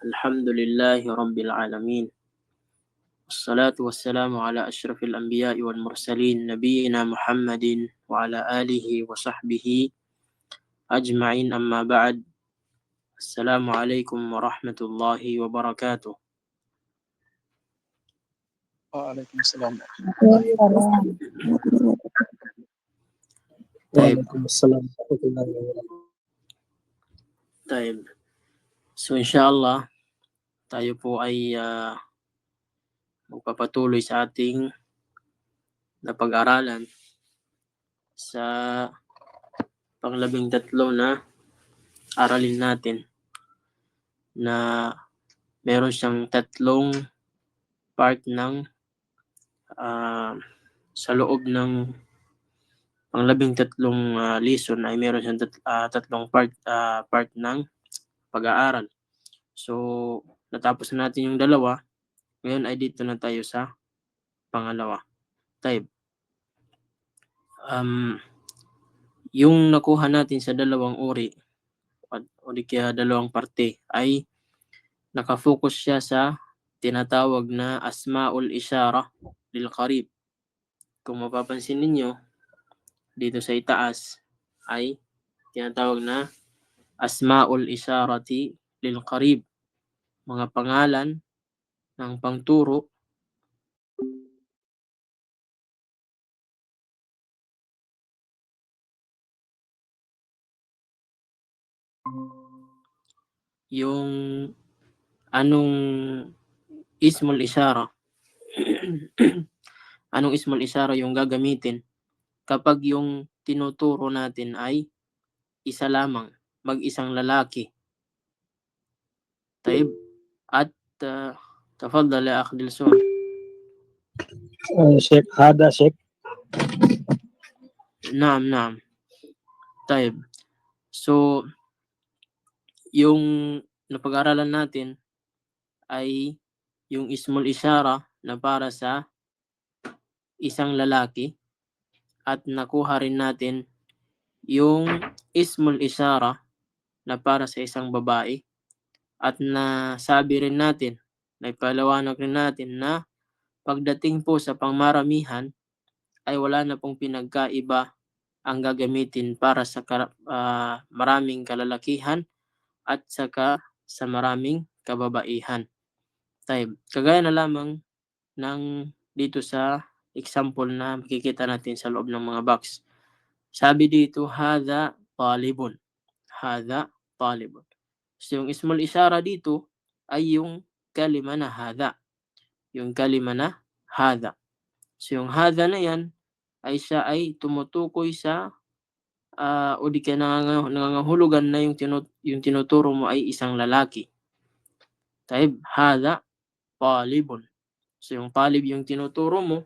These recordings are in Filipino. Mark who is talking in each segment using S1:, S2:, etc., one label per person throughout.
S1: الحمد لله رب العالمين، والصلاة والسلام على أشرف الأنبياء والمرسلين نبينا محمد وعلى آله وصحبه أجمعين. أما بعد، السلام عليكم ورحمة الله وبركاته.
S2: وعليكم السلام.
S1: طيب
S2: وعليكم السلام ورحمة الله وبركاته.
S1: طيب So inshallah, tayo po ay magpapatuloy sa ating napag-aralan sa pang-13 na aralin natin na meron siyang 3 part ng sa loob ng pang-13 lesson ay meron siyang 3 part ng pag-aaral. So, natapos na natin yung 2, ngayon ay dito na tayo sa pangalawa. Type. Yung nakuha natin sa 2 uri o di kaya 2 parte ay nakafocus siya sa tinatawag na asma'ul isyara lil qarib. Kung mapapansin ninyo dito sa itaas ay tinatawag na asma'ul isyarati lil qarib, mga pangalan ng pangturo yung anong ismul isyara anong ismul isyara yung gagamitin kapag yung tinuturo natin ay isa lamang, mag-isang lalaki. Taib. At تفضل يا أخ دلسون.
S2: شيخ هذا شيخ.
S1: نعم. طيب. So, yung napag-aralan natin ay yung ismul isyara na para sa isang lalaki at nakuha rin natin yung ismul isyara na para sa isang babae at nasabi rin natin, naipaliwanag rin natin na pagdating po sa pangmaramihan ay wala na pong pinagkaiba ang gagamitin para sa maraming kalalakihan at saka sa maraming kababaihan. Kagaya na lamang ng dito sa example na makikita natin sa loob ng mga box. Sabi dito, hadha talibun. Hadha talibun. So yung ismul isyara dito ay yung kalima na hadha. Yung kalima na hadha. So yung hadha na yan ay siya ay tumutukoy sa o di kaya nangangahulugan na yung tinuturo mo ay isang lalaki. Taib, hadha talibun. So yung talib yung tinuturo mo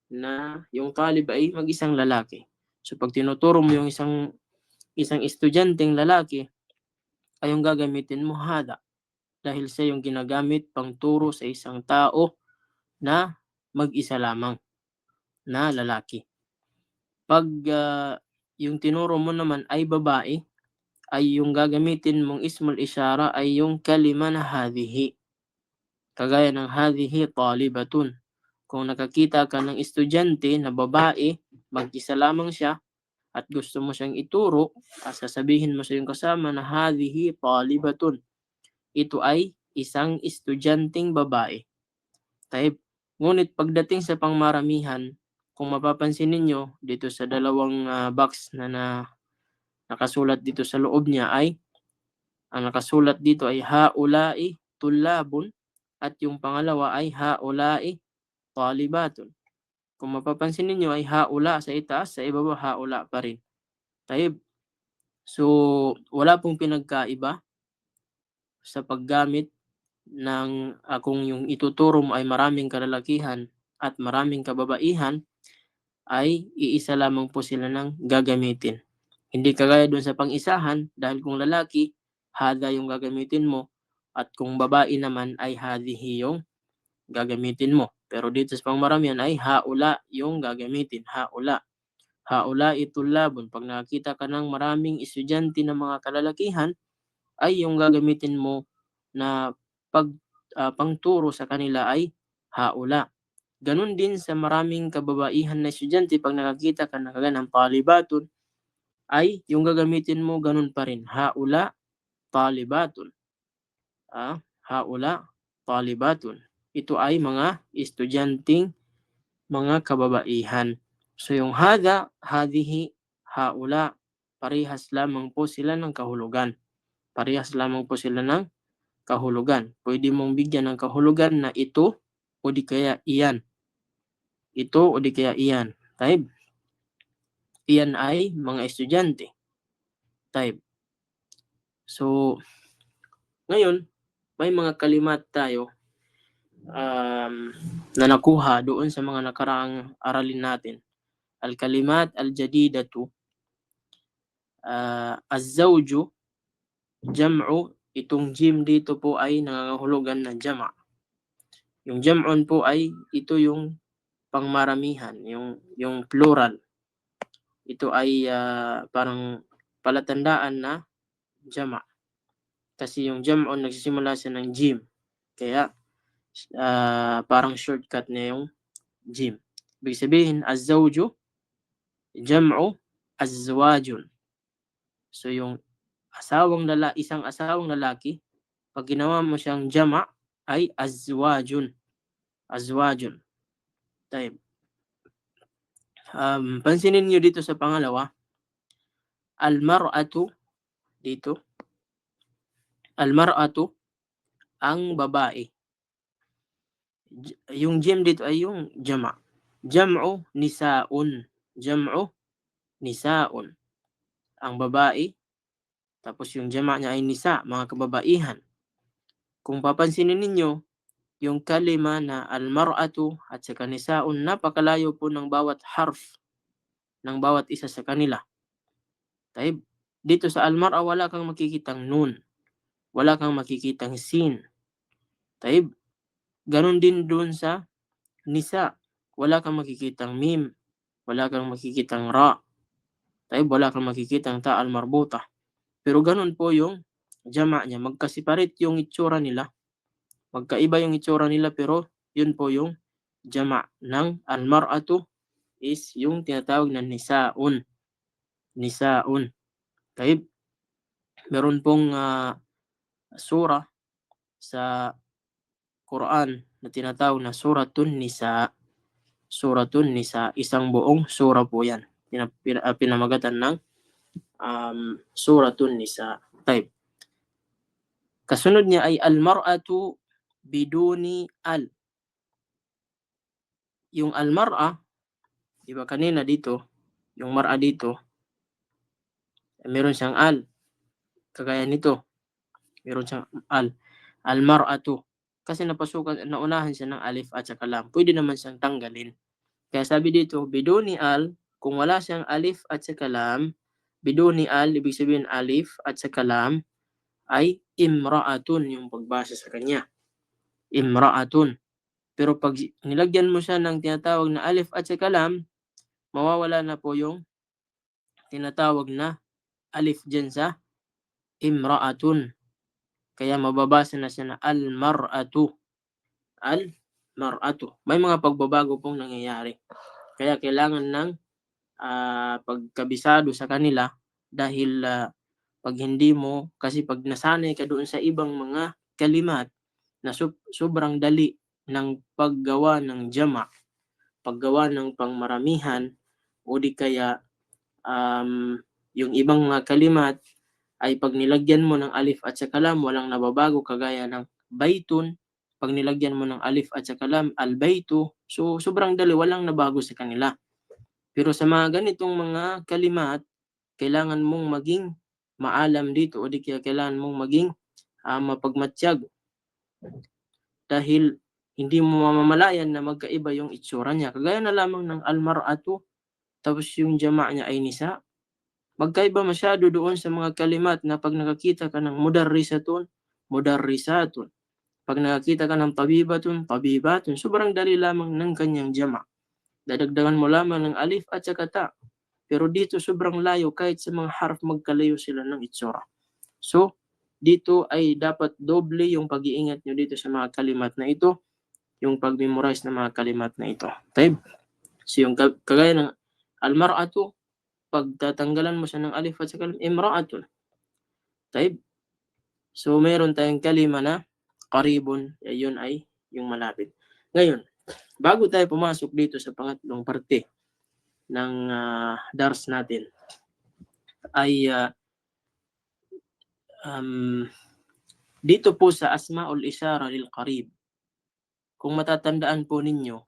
S1: na yung talib ay mag-isang lalaki. So pag tinuturo mo yung isang estudyanteng lalaki, ay yung gagamitin mo hadha. Dahil siya yung ginagamit pang turo sa isang tao na mag-isa lamang na lalaki. Pag yung tinuro mo naman ay babae, ay yung gagamitin mong ismul isyara ay yung kalima na hadhihi. Kagaya ng hadhihi talibatun. Kung nakakita ka ng estudyante na babae, mag-isa lamang siya, at gusto mo siyang ituro, sasabihin mo sa iyong kasama na hadhihi talibatun. Ito ay isang estudyanteng babae. Ngunit pagdating sa pangmaramihan, kung mapapansin ninyo dito sa 2 box na nakasulat dito sa loob niya ay ang nakasulat dito ay haulai tullabun at yung pangalawa ay haulai talibatun. Kung mapapansin ninyo ay haula sa itaas, sa ibaba haula pa rin. So, wala pong pinagkaiba sa paggamit ng kung yung ituturo mo ay maraming kalalakihan at maraming kababaihan, ay iisa lamang po sila ng gagamitin. Hindi kagaya doon sa pang-isahan, dahil kung lalaki, hadha yung gagamitin mo, at kung babae naman ay hadhihi yung gagamitin mo. Pero dito sa pangmaramihan ay haula yung gagamitin. Haula itullabun. Pag nakita ka ng maraming estudyante ng mga kalalakihan, ay yung gagamitin mo na pangturo sa kanila ay haula. Ganun din sa maraming kababaihan na estudyante, pag nakakita ka ng kaganang talibatun, ay yung gagamitin mo ganun pa rin, haula talibatun. Haula talibatun. Ito ay mga estudyanteng mga kababaihan. So yung hada, hadihi, haula, parehas lamang po sila ng kahulugan. Parehas lamang po sila ng kahulugan. Pwede mong bigyan ng kahulugan na ito o di kaya iyan. Ito o di kaya iyan. Type. Iyan ay mga estudyante. Type. So, ngayon, may mga kalimat tayo na nakuha doon sa mga nakaraang aralin natin. Al-kalimat al-jadidatu, az-zawju, jam'u, itong jim dito po ay nangangahulugan na jama'. Yung jam'un po ay ito yung pangmaramihan, yung plural. Ito ay parang palatandaan na jama'. Kasi yung jam'un nagsisimula siya ng jim. Kaya parang shortcut na yung jim. Ibig sabihin, az-zawju, jam'u, azwajun. So yung isang asawang lalaki, pag ginawa mo siyang jama' ay azwajun. Azwajun. Type. Pansinin niyo dito sa pangalawa, al-mar'atu, dito, al-mar'atu, ang babae. Yung jim dito ay yung jama'. Jam'u nisaun. Jam'u nisaun. Ang babae, tapos yung jama' niya ay nisa, mga kababaihan. Kung papansinin ninyo, yung kalima na al-mar'atu at saka nisaun, napakalayo po ng bawat harf ng bawat isa sa kanila. Taib. Dito sa al-mar'a wala kang makikitang nun. Wala kang makikitang sin. Taib. Ganon din doon sa nisa. Wala kang makikitang mim. Wala kang makikitang ra. Taib. Wala kang makikitang ta al-marbuta. Pero ganon po yung jama' niya. Magkasiparit yung itsura nila. Magkaiba yung itsura nila, pero yun po yung jama' ng al-mar'atu is yung tinatawag na nisaun. Nisaun. Taib. Meron pong surah sa Quran na tinatawag na Suratun Nisa. Suratun Nisa. Isang buong surah po yan. Pinamagatan ng Suratun Nisa. Taib. Kasunod niya ay al-mar'atu biduni al. Yung al-mar'a, di ba kanina dito, yung mar'a dito, meron siyang al. Kagaya nito, meron siyang al. Al-mar'atu. Kasi naunahan siya ng alif at saka lam. Pwede naman siyang tanggalin. Kaya sabi dito, biduni al, kung wala siyang alif at saka lam, biduni al, ibig sabihin alif at saka lam, ay imra'atun yung pagbasa sa kanya. Imra'atun. Pero pag nilagyan mo siya ng tinatawag na alif at saka lam, mawawala na po yung tinatawag na alif dyan sa imra'atun. Kaya mababasa na siya na al-mar'atu. Al-mar'atu. May mga pagbabago pong nangyayari. Kaya kailangan ng pagkabisado sa kanila dahil pag hindi mo, kasi pag nasanay ka doon sa ibang mga kalimat na sobrang dali ng paggawa ng jama', paggawa ng pangmaramihan, o di kaya yung ibang mga kalimat ay pag nilagyan mo ng alif at saka lam, walang nababago, kagaya ng baitun, pag nilagyan mo ng alif at saka lam, al-baitu, so sobrang dali, walang nabago sa kanila. Pero sa mga ganitong mga kalimat, kailangan mong maging maalam dito, o di kaya kailangan mong maging mapagmatsyag. Dahil hindi mo mamamalayan na magkaiba yung itsura niya. Kagaya na lamang ng al-mar'atu, tapos yung jama' niya ay nisa. Magkaiba masyado doon sa mga kalimat na pag nakakita ka ng mudarrisatun, mudarrisatun. Pag nakakita ka ng tabibatun, tabibatun. Sobrang dali lamang ng kanyang jama'. Dadagdagan mo lamang ng alif at saka ta. Pero dito sobrang layo, kahit sa mga harf magkalayo sila ng itsura. So, dito ay dapat doble yung pag-iingat nyo dito sa mga kalimat na ito, yung pag-memorize ng mga kalimat na ito. Taib. So yung kagaya ng almar'atu, pag tatanggalan mo siya ng alif at saka imra'atun. Taib. So meron tayong kalima na qaribun, yun ay yung malapit. Ngayon, bago tayo pumasok dito sa pangatlong parte ng dars natin, ay dito po sa Asma'ul Isyara lil Qarib, kung matatandaan po ninyo,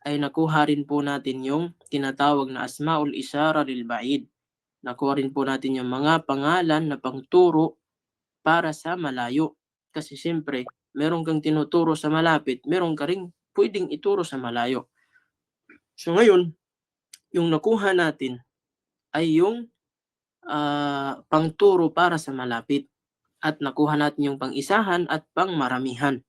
S1: ay nakuha rin po natin yung tinatawag na Asma'ul Isyara lil Ba'id. Nakuha rin po natin yung mga pangalan na pangturo para sa malayo. Kasi siyempre, meron kang tinuturo sa malapit, meron ka rin pwedeng ituro sa malayo. So ngayon, yung nakuha natin ay yung pangturo para sa malapit. At nakuha natin yung pang-isahan at pang-maramihan.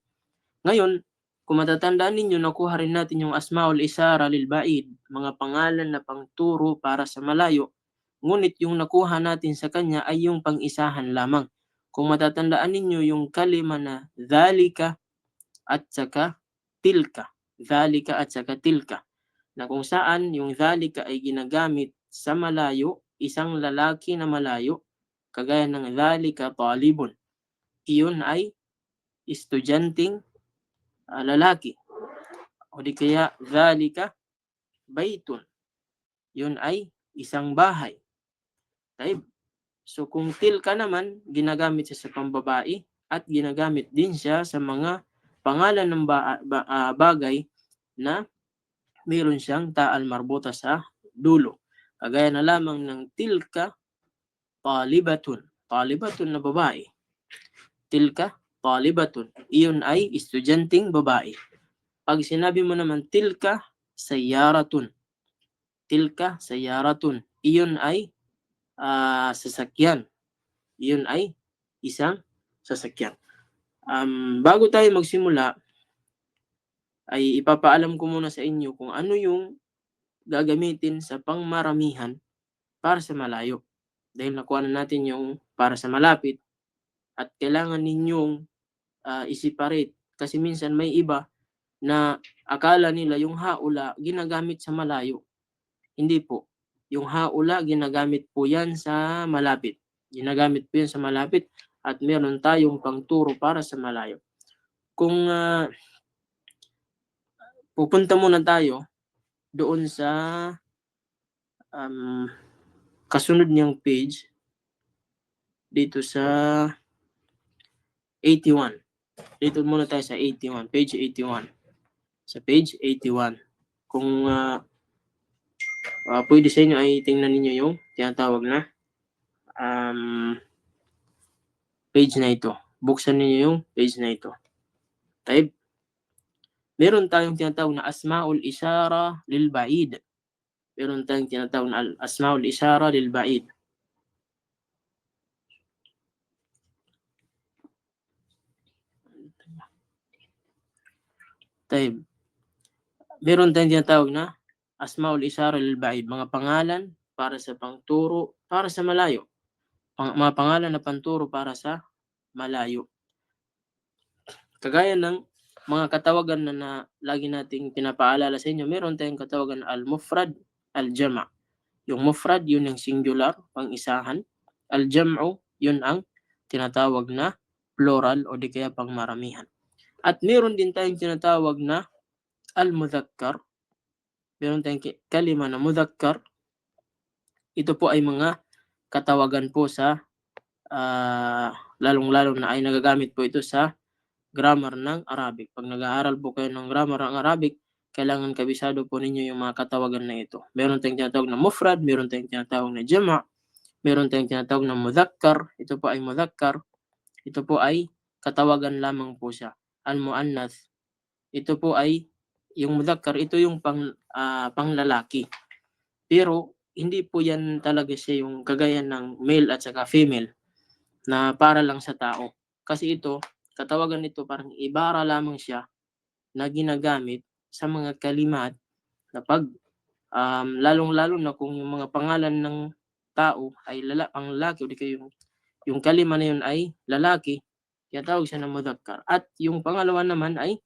S1: Ngayon, kung matatandaan ninyo, nakuha rin natin yung Asma'ul Isyara lil Ba'id, mga pangalan na pangturo para sa malayo. Ngunit yung nakuha natin sa kanya ay yung pang-isahan lamang. Kung matatandaan ninyo yung kalima na dhalika at saka tilka. Dhalika at saka tilka. Na kung saan yung dhalika ay ginagamit sa malayo, isang lalaki na malayo, kagaya ng dhalika talibun. Iyon ay estudyanteng lalaki. O di kaya dhalika baytun. Yun ay isang bahay. Taib. So kung tilka naman, ginagamit siya sa pambabae at ginagamit din siya sa mga pangalan ng bagay na mayroon siyang ta'al marbuta sa dulo. Kagaya na lamang ng tilka talibatun. Talibatun na babae. Tilka talibatun. Iyon ay estudyanteng babae. Pag sinabi mo naman tilka sayaratun. Tilka sayaratun. Iyon ay sasakyan. Iyon ay isang sasakyan. Bago tayo magsimula, ay ipapaalam ko muna sa inyo kung ano yung gagamitin sa pangmaramihan para sa malayo. Dahil nakuha na natin yung para sa malapit at kailangan ninyong i-separate. Kasi minsan may iba na akala nila yung haula ginagamit sa malayo. Hindi po. Yung haula ginagamit po yan sa malapit. Ginagamit po yan sa malapit at meron tayong pangturo para sa malayo. Kung pupunta muna tayo doon sa kasunod niyang page dito sa 81. Dito muna tayo sa 81, page 81. Sa page 81. Kung pwede sa inyo ay tingnan ninyo yung tinatawag na page na ito. Buksan ninyo yung page na ito. Type. Meron tayong tinatawag na Asma'ul Isyara lil Ba'id. Meron tayong tinatawag na Asma'ul Isyara lil Ba'id. Type. Meron tayong tinatawag na Asma'ul Isyara lil Ba'id. Mga pangalan para sa pangturo, para sa malayo. Mga pangalan na panturo para sa malayo. Kagaya ng mga katawagan na lagi nating pinapaalala sa inyo, meron tayong katawagan na al-mufrad, al-jama'. Yung mufrad, yun ang singular, pang-isahan. Al-jam'u, yun ang tinatawag na plural o di kaya pangmaramihan. At meron din tayong tinatawag na al-mudhakkar. Meron tayong kalima na mudhakkar. Ito po ay mga katawagan po sa lalong-lalo na ay nagagamit po ito sa grammar ng Arabic. Pag nag-aaral po kayo ng grammar ng Arabic, kailangan kabisado po ninyo yung mga katawagan na ito. Meron tayong tinatawag na mufrad, meron tayong tinatawag na jama', meron tayong tinatawag na mudhakkar. Ito po ay mudhakkar. Ito po ay katawagan lamang po siya. Al-muannath. Ito po ay yung mudhakkar, ito yung panglalaki. Pero hindi po yan talaga siya yung kagaya ng male at saka female na para lang sa tao. Kasi ito, katawagan nito parang ibara lamang siya na ginagamit sa mga kalimat na pag lalong-lalo na kung yung mga pangalan ng tao ay ang lalaki o di kayo yung yung kalima na yun ay lalaki, tinatawag siya na mudhakkar. At yung pangalawa naman ay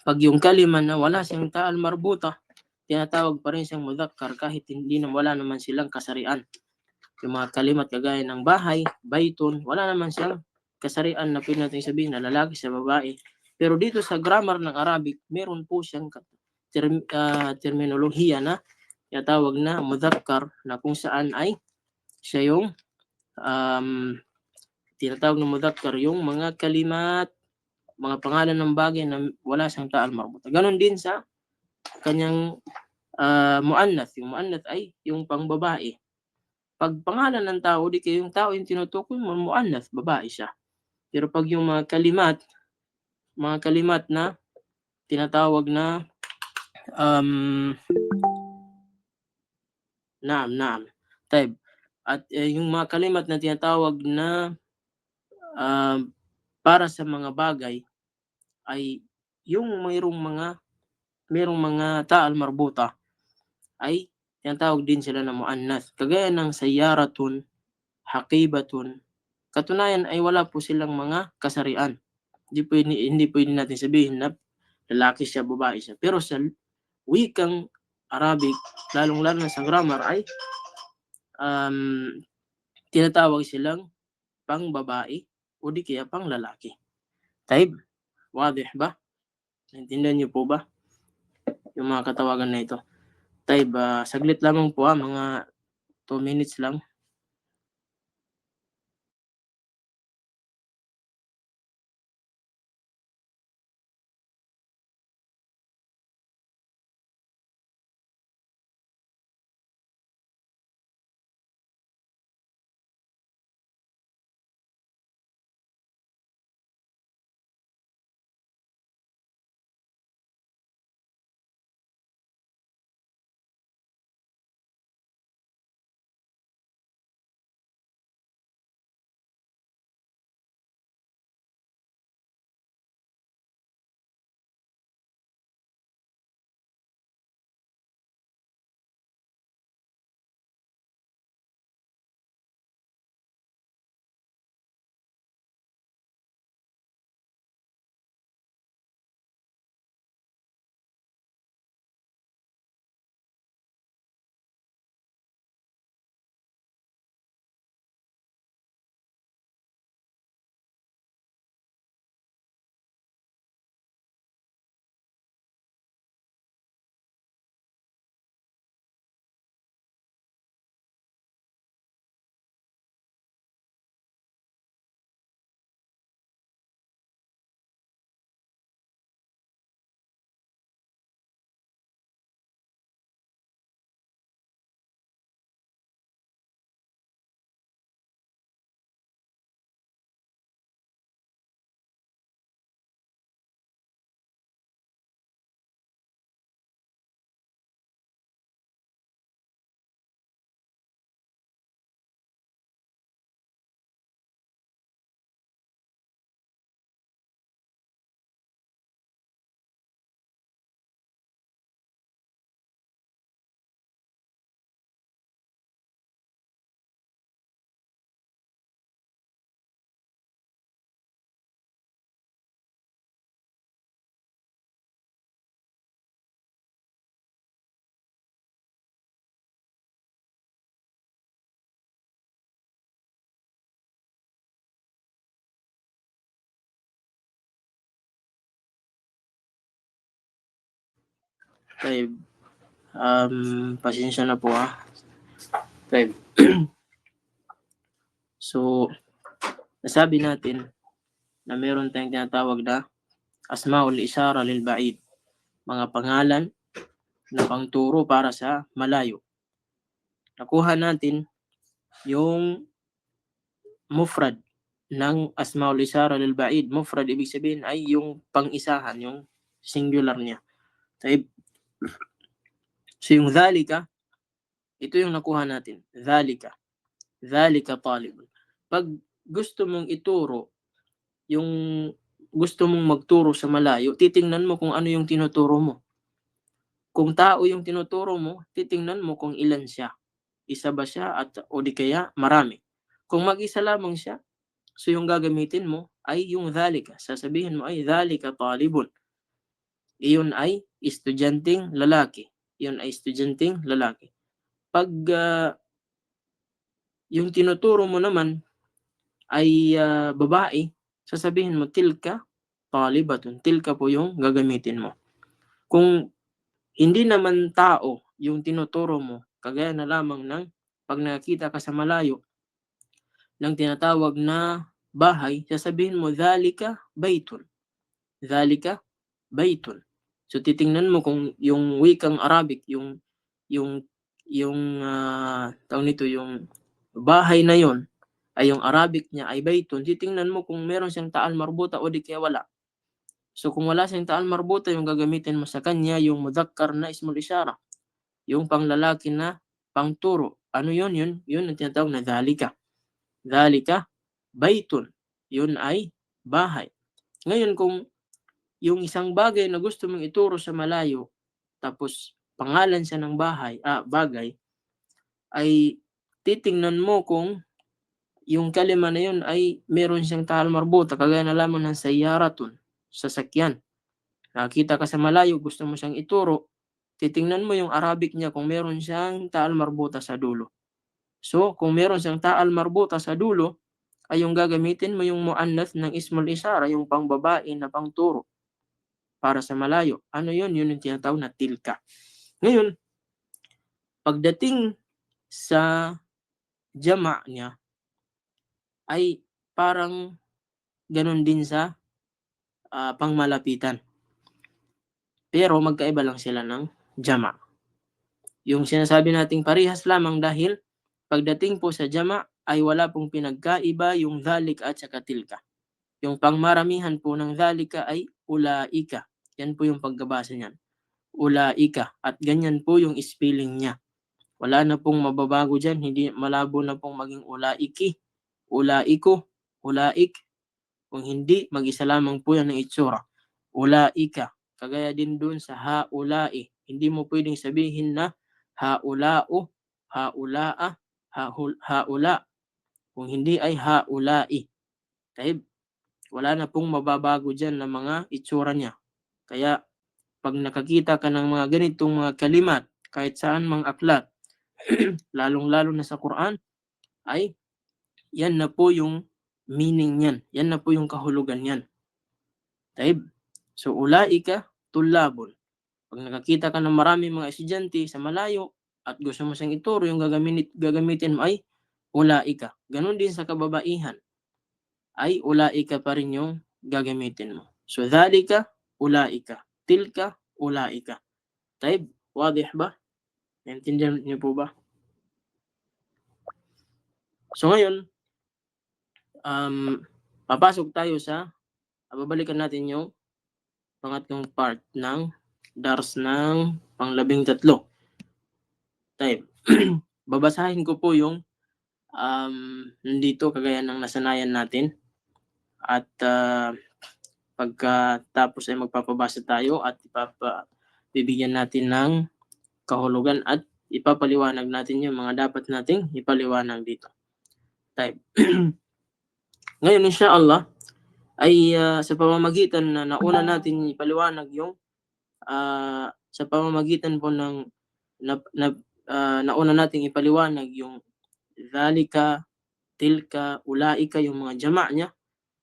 S1: pag yung kalima na wala siyang ta'al marbuta, tinatawag pa rin siyang mudhakkar kahit wala naman silang kasarian. Yung mga kalimat kagaya ng bahay, baytun, wala naman siyang kasarian na pwede natin sabihin na lalaki sa babae. Pero dito sa grammar ng Arabic, meron po siyang terminolohiya na tinatawag na mudhakkar, na kung saan ay siya yung tinatawag na mudhakkar yung mga kalimat, mga pangalan ng bagay na wala siyang ta'al marbuta. Ganon din sa kanyang muannath. Yung muannath ay yung pangbabae. Pag pangalan ng tao, di kayo yung tao yung tinutukoy mo, muannath, babae siya. Pero pag yung mga kalimat na tinatawag na naam. Type. At yung mga kalimat na tinatawag na para sa mga bagay ay yung mayroong mga ta'al marbuta ay tinatawag din sila na muannath. Kagaya ng sayyaratun, haqibatun. Katunayan ay wala po silang mga kasarian. Hindi pwede natin sabihin na lalaki siya, babae siya. Pero sa wikang Arabic, lalong-lalo na sa grammar ay tinatawag silang pang babae o di kaya pang lalaki. Taib, wadih ba? Naintindihan niyo po ba yung mga katawagan na ito? Taib, saglit lamang po mga 2 minutes lang. Taib, pasensya na po Taib. So, nasabi natin na meron tayong tinatawag na asmaul isyara lil ba'id, mga pangalan na pangturo para sa malayo. Nakuha natin yung mufrad ng asmaul isyara lil ba'id. Mufrad ibig sabihin ay yung pang-isahan, yung singular niya. Taib. So yung dhalika, ito yung nakuha natin. Dhalika talibun. Pag gusto mong ituro, yung gusto mong magturo sa malayo, titingnan mo kung ano yung tinuturo mo. Kung tao yung tinuturo mo, titingnan mo kung ilan siya. Isa ba siya o di kaya marami. Kung mag-isa lamang siya, so yung gagamitin mo ay yung dhalika. Sasabihin mo ay dhalika talibun. Iyon ay estudyanteng lalaki. Iyon ay estudyanteng lalaki. Pag yung tinuturo mo naman ay babae, sasabihin mo tilka talibatun. Tilka po yung gagamitin mo. Kung hindi naman tao yung tinuturo mo, kagaya na lamang ng pag nakita ka sa malayo ng tinatawag na bahay, sasabihin mo dhalika baytun. Dhalika baytun. So titingnan mo kung yung wikang Arabic, yung tawag nito, yung bahay na yon ay yung Arabic niya ay baytun, titingnan mo kung meron siyang ta'al marbuta o di kaya wala. So kung wala siyang ta'al marbuta, yung gagamitin mo sa kanya yung mudhakkar na ismul isyara, yung panglalaki na pangturo. Ano yun? Yun ang tinatawag na dhalika. Dhalika baytun. Yun ay bahay. Ngayon kung yung isang bagay na gusto mong ituro sa malayo, tapos pangalan siya ng bagay, ay titingnan mo kung yung kalima na yun ay meron siyang ta'al marbuta, kagaya na lamang ng sayyaratun, sasakyan. Nakita ka sa malayo, gusto mo siyang ituro, titingnan mo yung Arabic niya kung meron siyang ta'al marbuta sa dulo. So, kung meron siyang ta'al marbuta sa dulo, ay yung gagamitin mo yung muannath ng ismul isyara, yung pangbabae na pangturo para sa malayo. Ano yun? Yun yung tinatawag na tilka. Ngayon, pagdating sa jama' niya, ay parang ganun din sa pangmalapitan. Pero magkaiba lang sila ng jama'. Yung sinasabi nating parehas lamang dahil pagdating po sa jama' ay wala pong pinagkaiba yung dhalik at saka tilka. Yung pangmaramihan po ng dhalika ay ulaika. Yan po yung pagkabasa niyan. Ulaika. At ganyan po yung spelling niya. Wala na pong mababago dyan. Hindi malabo na pong maging ulaiki, ulaiko, ulaik. Kung hindi, mag-isa lamang po yan ng itsura. Ulaika. Kagaya din dun sa haulai. Hindi mo pwedeng sabihin na haulao, haulaa, haula. Kung hindi ay haulai. Taib. Wala na pong mababago dyan na mga itsura niya. Kaya pag nakakita ka ng mga ganitong mga kalimat, kahit saan mga aklat, lalong-lalo na sa Quran, ay yan na po yung meaning niyan. Yan na po yung kahulugan niyan. Taib. So, ulaika tulabon. Pag nakakita ka ng maraming mga estudyante sa malayo at gusto mo siyang ituro, yung gagamitin mo ay ulaika. Ganon din sa kababaihan, ay ulaika pa rin yung gagamitin mo. So, dhalika, ulaika. Tilka, ulaika. Taib, wadih ba? Naintindihan niyo po ba? So, ngayon, papasok tayo babalikan natin yung pangatlong part ng dars ng pang-13. Taib. Babasahin ko po yung nandito kagaya ng nasanayan natin. At pagkatapos ay magpapabasa tayo at bibigyan natin ng kahulugan at ipapaliwanag natin yung mga dapat nating ipaliwanag dito. Type. Ngayon, inshallah, ay sa pamamagitan na nauna natin ipaliwanag yung sa pamamagitan po ng nauna nating ipaliwanag yung dhalika, tilka, ulaika, yung mga jama' niya.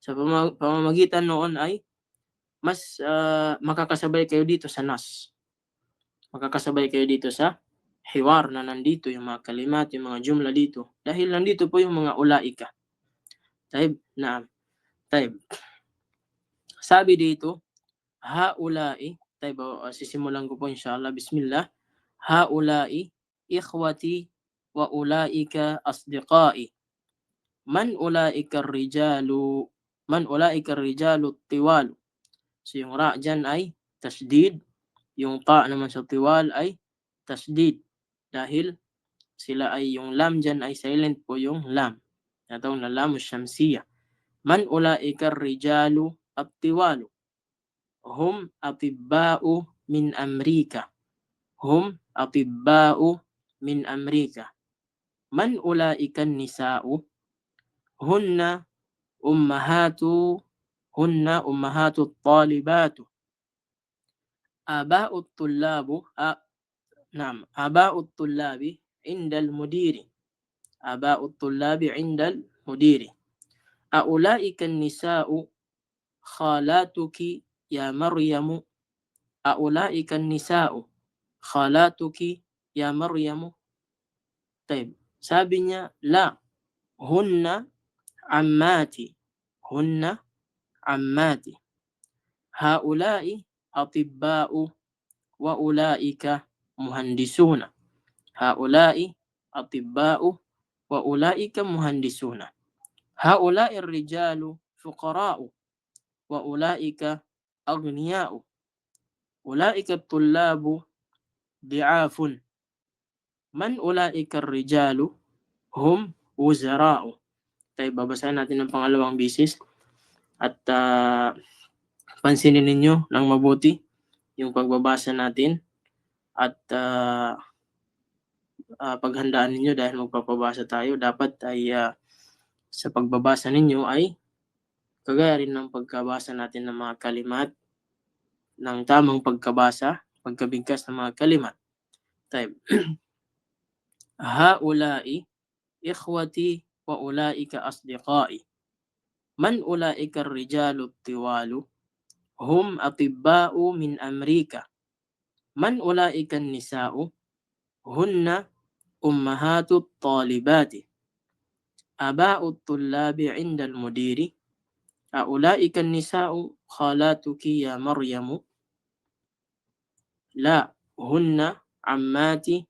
S1: Sa pamamagitan noon ay mas makakasabay kayo dito sa nas. Makakasabay kayo dito sa hiwar na nandito, yung mga kalimat, yung mga jumla dito. Dahil nandito po yung mga ulaika. Taib, na taib. Sabi dito, haulai, taib, sisimulan ko po inshallah, bismillah. Haulai, ikhwati, wa ulaika asdiqai. Man ulaika rijalu tiwalu. So yung ra dyan ay tasdid, yung ta naman sa tiwal ay tasdid. Dahil sila ay yung lam dyan ay silent po yung lam. Natawag na lam syamsiyah. Man ulaika rijalu at tiwalu. Hum atibba'u min Amrika. Hum atibba'u min Amrika. Man ulaika nisa'u. hunna ummahatu talibatu. Aba'ut tullabu نعم آباء الطلاب عند المدير. آباء الطلاب عند المدير. أولئك النساء خالاتك يا مريم. أولئك النساء خالاتك يا مريم. طيب sabi niya la, hunna ammati. Hunna ammati. Haula'i atibba'u wa ulaika muhandisuna. Haula'i atibba'u wa ulaika muhandisuna. Haula'i rijalu fuqara'u wa ulaika aghniya'u. Ulaika tullabu di'afun. Man ulaika rijalu hum wuzara'u. Tayo babasahin natin ang pangalawang bisis at pansinin ninyo ng mabuti yung pagbabasa natin at paghandaan ninyo dahil magpapabasa tayo. Dapat ay sa pagbabasa ninyo ay kagaya rin ng pagkabasa natin ng mga kalimat, ng tamang pagkabasa, pagkabigkas ng mga kalimat. Tayo. Haula'i ikhwati wa ulaika asdiqai. Man ulaika rijalu tiwalu hum atibba'u min Amerika. Man ulaika nisa'u hunna ummahatu talibati. Aba'u tullabi 'inda al-mudiri. Ulaika nisa'u khalatuki ya Maryamu. La, hunna ammati.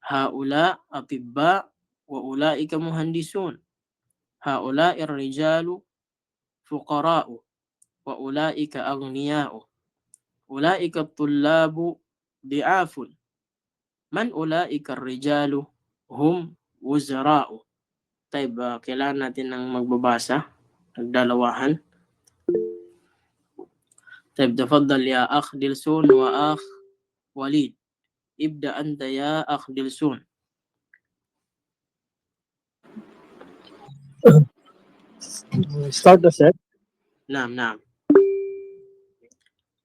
S1: Haula atibba wa ulaika muhandisun. Haula'i rijalu fuqara'u wa ulaika aghniya'u. Ulaika tullabu di'afun. Man ulaika rijalu hum wuzara'u. Tayo kailangan natin ng magbabasa, nagdalawahan. Tayo, tafaddal ya akh Dilsun wa akh Walid. Ibda anta ya akh Dilsun.
S2: Start the set.
S1: Naam.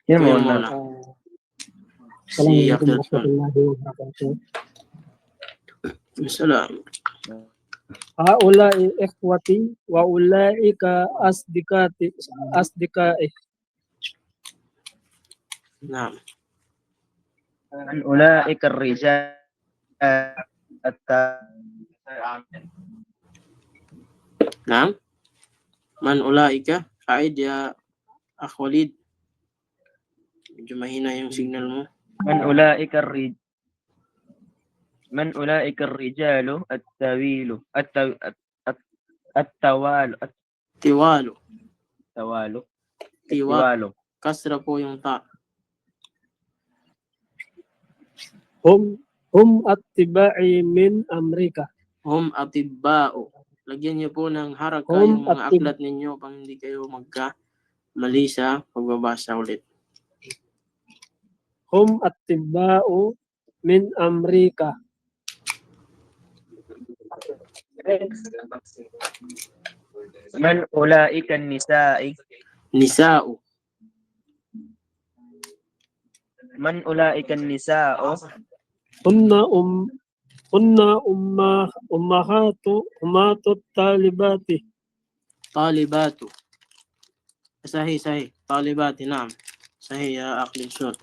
S3: Yan
S1: Kuya
S3: muna.
S1: muna. Si
S2: Assalamualaikum
S1: Akh Dilsun.
S2: warahmatullahi wabarakatuh.
S1: Salam.
S2: Haula'i ikhwati wa ulaika asdiqai.
S1: Naam.
S3: An ulaika ar-rijal
S1: Naam. Man ulaika? Fa'id ya Akh Walid. Medyo mahina yung signal mo.
S3: Man ulaika ar-rijalu at-tawilu
S1: Tiwalu.
S3: tawalu
S1: Kasra po yung ta.
S2: Hum attiba'i min Amerika.
S1: Hum atibba'u. Lagyan niyo po ng haraka
S2: Hum
S1: yung mga aklat ninyo pang hindi kayo magkamali sa pagbabasa ulit.
S2: Hum attibba'u min Amerika.
S3: Man ulaika an-nisa'i
S1: Nisa'u.
S3: Man ulaika an-nisa'u
S2: Hunna ummahatu talibati.
S1: Talibatu. Sahih. Talibati, naam. Sahih ya Akh Dilsun.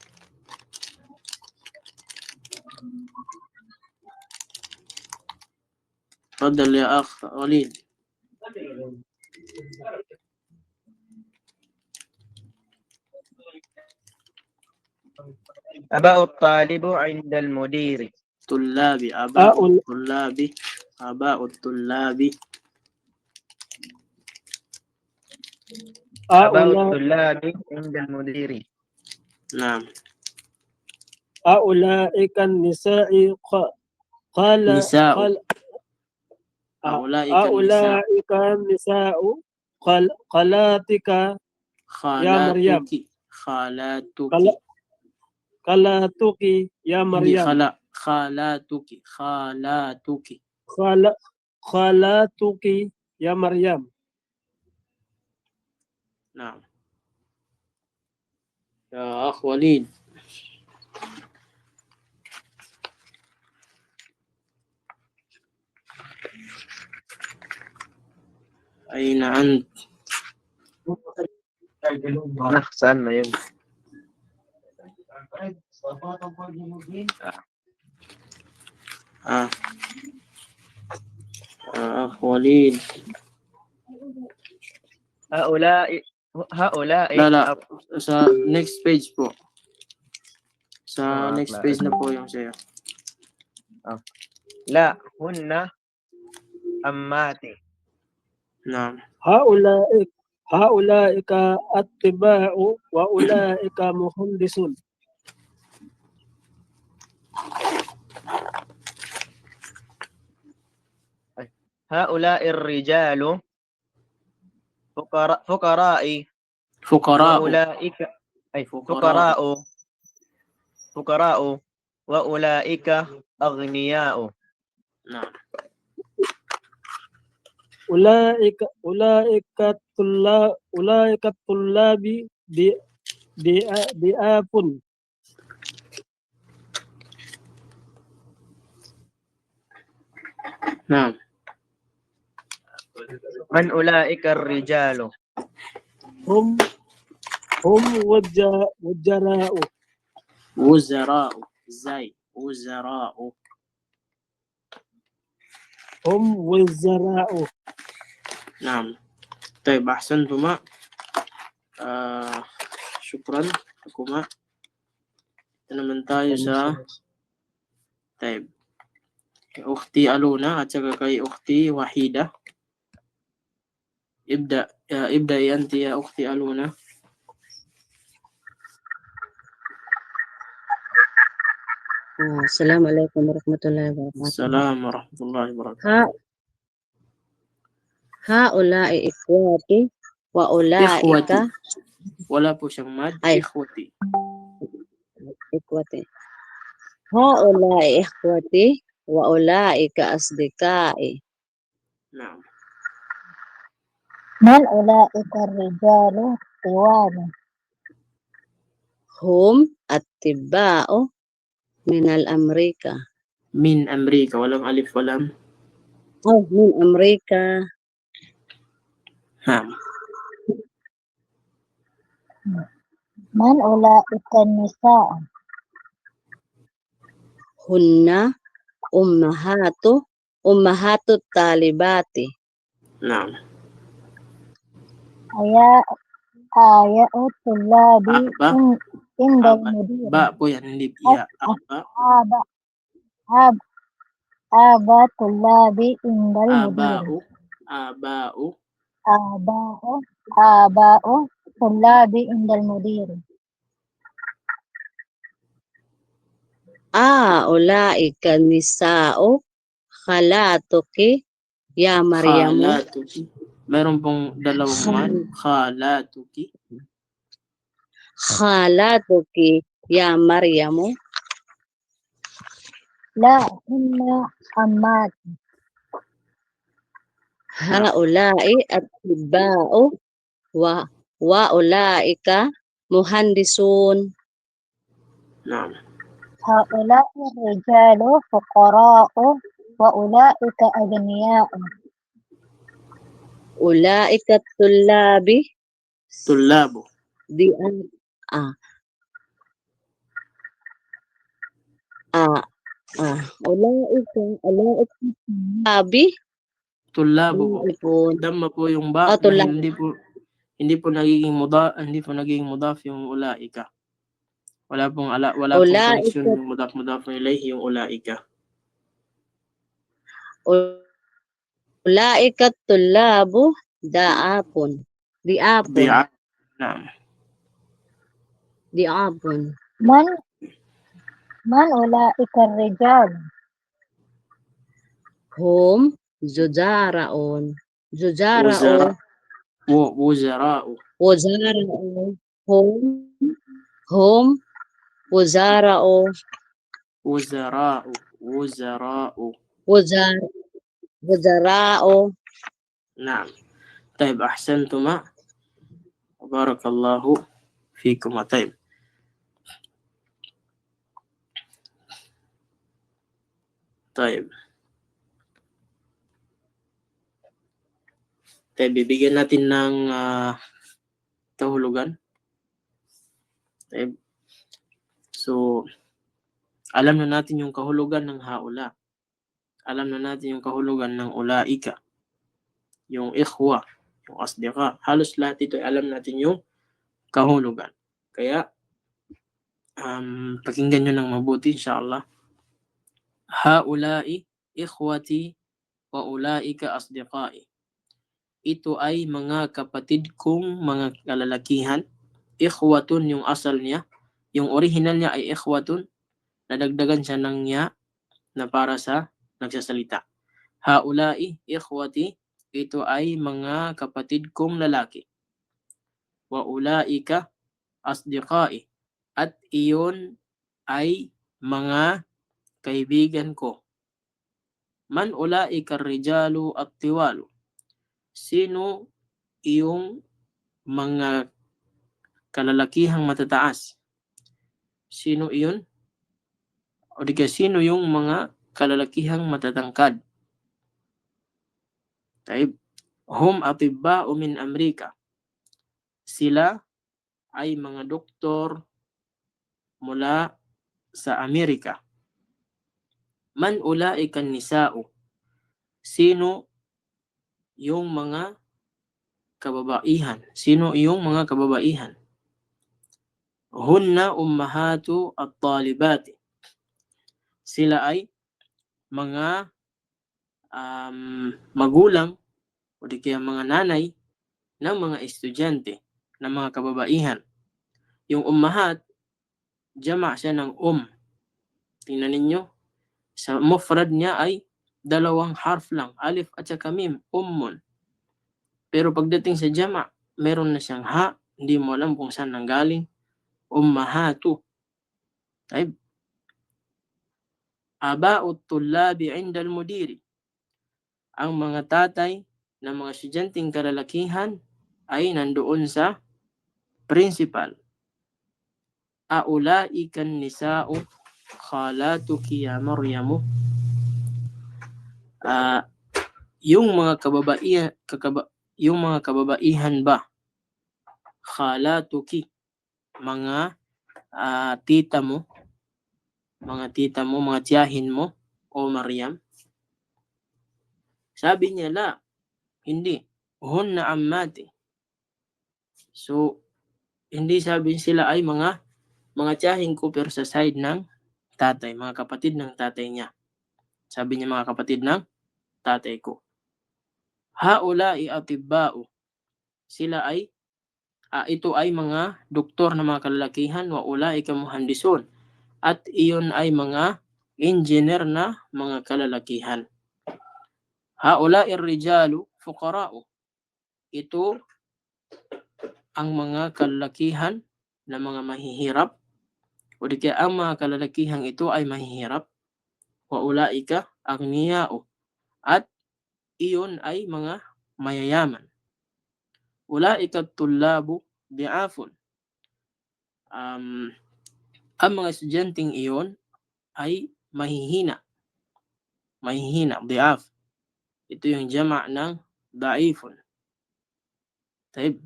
S1: تفضل يا أخ وليد.
S3: aba'u at-talibu 'inda al-mudiri.
S1: طلابي آباء الطلاب. آباء الطلاب.
S3: Aba'u at-tullabi 'inda al-mudiri.
S1: نعم.
S2: Ulaika nisa'i qala
S1: نساء.
S2: Ulaika nisa'u qalatika ya Maryam. Khalatuki ya Maryam.
S1: Khalatuki.
S2: Khalatuki ya Maryam.
S1: نعم. يا أخ وليد. أين أنت؟
S3: Saan na yun?
S1: آه. يا أخ وليد.
S3: Haulai
S1: لا sa next page po. Sa
S3: Ah,
S1: next
S3: klaro.
S1: page na po yung sa'yo.
S3: la hunna ammati.
S1: نعم.
S2: Haulaika attiba'u wa ulaika muhandisun.
S3: Haulai rijalu fuqara'i wa
S1: فقراء.
S3: ulaika ay
S1: فقراء.
S3: fuqara'u wa ulaika aghniya'u.
S1: نعم.
S2: Ulaika tullabi di'afun.
S1: نعم.
S3: Man ulaika rijalu.
S2: Hum wajjara'u.
S1: وزراء. زي وزراء.
S2: Hum wajjara'u.
S1: نعم. طيب أحسنتما. شكرا لكما. naman tayo sa طيب أختي ألونا at saka kay أختي وحيدة. ابدأي أنت يا أختي ألونا.
S4: Assalamualaikum warahmatullahi wabarakatuh.
S1: السلام ورحمة الله وبركاته.
S4: Haula'i ikhwati wa
S1: إخوتي.
S4: ulaika
S1: wala po siyang mad.
S4: Ay.
S1: إخوتي.
S4: ikhwati. Haula'i ikhwati wa ulaika asdiqai.
S1: نعم.
S5: Man ulaika rijalu qiwamu.
S4: Hum attiba'u minal Amrika.
S1: من أمريكا. walang alif walam.
S4: Min Amrika.
S1: نعم.
S5: Man ulaika nisa'u.
S4: Hunna ummahatu talibati.
S1: نعم.
S5: Aya'u tullabi
S1: Aba.
S5: indal
S1: Aba.
S5: mudir.
S1: Ba po yan. Hindi ya. Aba.
S5: Aba tullabi indal mudir.
S1: Aba'u.
S5: Aba'u tullabi indal mudir.
S4: Ulaika nisa'u khalatuki ya Maryamu.
S1: Khalatuki. Meron pong dalawang mad. Khalatuki.
S4: Khalatuki ya Maryamu.
S5: La hunna ammati.
S4: Haula'i attiba'u wa ulaika muhandisun.
S1: نعم.
S5: Haula'i rijalu fuqara'u wa ulaika aghniya'u.
S4: Ulaika tullabi
S1: طلاب.
S4: ulaika tullabi.
S1: طلاب po.
S4: Ipon.
S1: Damma po yung ba.
S4: Tulab.
S1: Hindi po nagiging mudaf yung ulaika. Wala pong
S4: Ulaika.
S1: connection yung mudaf ilayhi yung ulaika.
S4: Ulaika tullabu di'apun.
S1: Naam.
S4: Di'apun.
S5: Man ulaika rijal.
S4: Hum zujara'un.
S1: Wuzara'u.
S4: Wuzara'u. Hum wuzara'u.
S1: Wuzara'u.
S4: Wuzara'u.
S1: Naam. Taib, ahsantuma. Barakallahu fikum. Taib. Taib. Taib, bibigyan natin ng kahulugan. Taib. So, alam na natin yung kahulugan ng haula. Alam na natin yung kahulugan ng ulaika. Yung ikhwa, yung asdiqa. Halos lahat ito ay alam natin yung kahulugan. Kaya, pakinggan nyo ng mabuti, insyaAllah. Haulai ikhwati wa ulaika asdiqai. Ito ay mga kapatid kong mga kalalakihan. Ikhwatun yung asal niya. Yung original niya ay ikhwatun. Nadagdagan siya ng niya na para sa nagsasalita. Haulai ikhwati. Ito ay mga kapatid kong lalaki. Wa ulaika asdiqai. At iyon ay mga kaibigan ko. Man ulaika rijalu at tiwalu. Sino iyong mga kalalakihang matataas? Sino iyon? O di kaya sino yung mga kalalakihang matatangkad? Taib. Hum atibba'u min Amerika. Sila ay mga doktor mula sa Amerika. Man ulaika nisa'u. Sino yung mga kababaihan? Sino yung mga kababaihan? Hunna ummahatu at-talibati. Sila ay mga magulang o di kaya mga nanay ng mga estudyante, ng mga kababaihan. Yung ummahat, jama' siya ng Tingnan ninyo, sa mufrad niya ay 2 harf lang, alif at saka mim, ummun. Pero pagdating sa jama', meron na siyang ha, hindi mo alam kung saan nanggaling, ummahatu. Taib. Aba'ut tullabi 'inda al-mudiri. Ang mga tatay ng mga estudyanteng kalalakihan ay nandoon sa principal. Aulaikan nisa'u khalatuki ya Maryamu. Yung mga kababaihan ba, khalatuki, mga tita mo, mga tiyahin mo, o Maryam? Sabi niya, la, hindi. Hunna ammati. So, hindi sabi sila ay mga tiyahin ko pero sa side ng tatay, mga kapatid ng tatay niya. Sabi niya mga kapatid ng tatay ko. Haulai atibba'u. Sila ay ito ay mga doktor na mga kalalakihan, wa ulaika muhandisun. At iyon ay mga engineer na mga kalalakihan. Haulai rijalu fuqara'u. Ito ang mga kalalakihan na mga mahihirap. O di kaya ang mga kalalakihang ito ay mahihirap. Wa ulaika aghniya'u. At iyon ay mga mayayaman. Ulaika tullabu bi'afun. Ang mga estudyanteng iyon ay mahihina. Bi'af. Ito yung jama' ng da'ifun. Taib.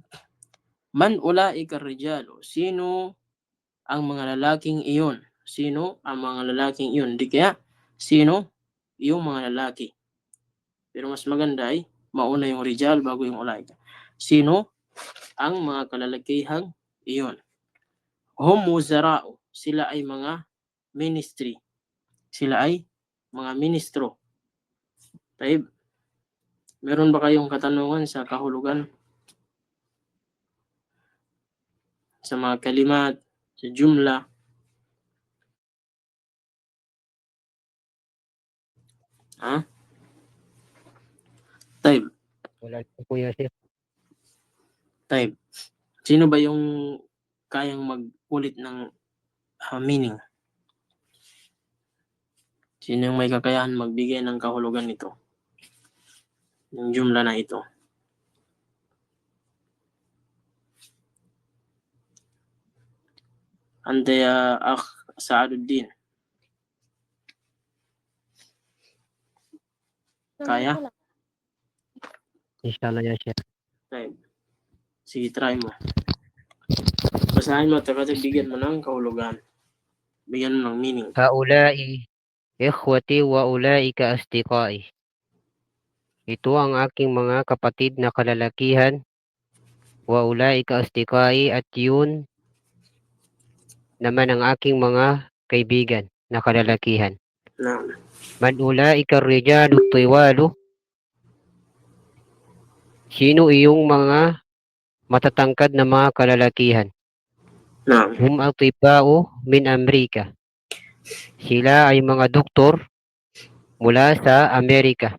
S1: Man ulaika rijalu. Sino ang mga lalaking iyon? Sino ang mga lalaking iyon? Di kaya, sino yung mga lalaki? Pero mas maganda ay mauna yung rijal bago yung ulaika. Sino ang mga kalalakihang iyon? Hum wuzara'u. Sila ay mga ministry. Sila ay mga ministro. Taib. Meron ba kayong katanungan sa kahulugan? Sa mga kalimat, sa jumla? Ha? Taib.
S2: Wala na po yan, Sheikh.
S1: Taib. Sino ba yung kayang mag-ulit ng meaning? Sino yung may kakayahan magbigay ng kahulugan nito? Yung jumla na ito. أنت يا أخ سعد الدين. Kaya?
S2: Inshallah ya Sheikh.
S1: Right. Sige, try mo. Basahin mo, tapos bigyan mo ng kahulugan. Bigyan mo ng meaning.
S2: Haula'i ikhwati wa ulaika asdiqai. Ito ang aking mga kapatid na kalalakihan. Wa ulaika asdiqai, at yun naman ang aking mga kaibigan na kalalakihan.
S1: Naam.
S2: Man ulaika rijalu tiwalu. Sino iyong mga matatangkad na mga kalalakihan?
S1: Naam.
S2: Hum atibao min Amerika. Sila ay mga doktor mula sa Amerika.